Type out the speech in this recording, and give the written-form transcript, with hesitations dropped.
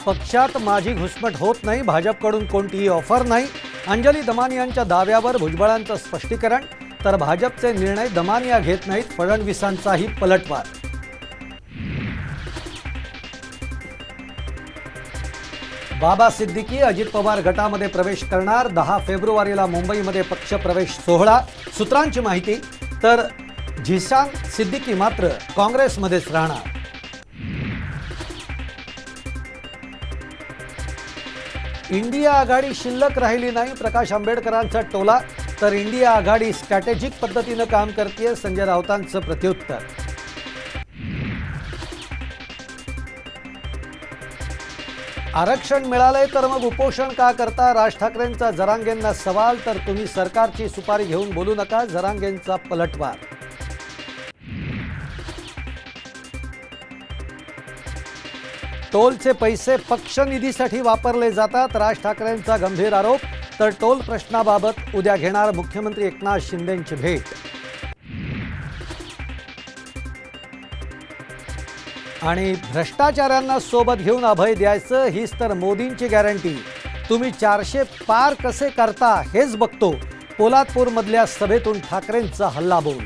पक्षात माझी घुसमट होत नाही, भाजपकडून कोणतीही ऑफर नाही। अंजली दमानियांच्या दाव्यावर भुजबळांचं स्पष्टीकरण, तर भाजपचे निर्णय दमानिया घेत नाहीत, फडणवीसांचाही पलटवार। बाबा सिद्दीकी अजित पवार गटामध्ये प्रवेश करणार, 10 फेब्रुवारीला मुंबईमध्ये पक्ष प्रवेश सोहळा। सूत्रांची माहिती, तर झिशान सिद्दीकी मात्र काँग्रेसमध्येच राहणार। इंडिया आघाडी शिल्लक राहिली नाही, प्रकाश आंबेडकरांचा टोला, तर इंडिया आघाडी स्ट्रॅटेजिक पद्धतीने काम करते, संजय राऊतांचं प्रत्युत्तर। आरक्षण मिळाले तर मग उपोषण का करता, राज ठाकरेंचा जरांगेंना सवाल, तर तुम्ही सरकारची सुपारी घेऊन बोलू नका, जरांगेंचा पलटवार। टोलचे पैसे पक्ष निधीसाठी वापरले जातात, राज ठाकरेंचा गंभीर आरोप, तर टोल प्रश्नाबाबत उद्या घेणार मुख्यमंत्री एकनाथ शिंदेंची भेट। आणि भ्रष्टाचाऱ्यांना सोबत घेऊन अभय द्यायचं, हीच तर मोदींची गॅरंटी। तुम्ही 400 पार कसे करता हेच बघतो, पोलादपूरमधल्या सभेतून ठाकरेंचा हल्लाबोल।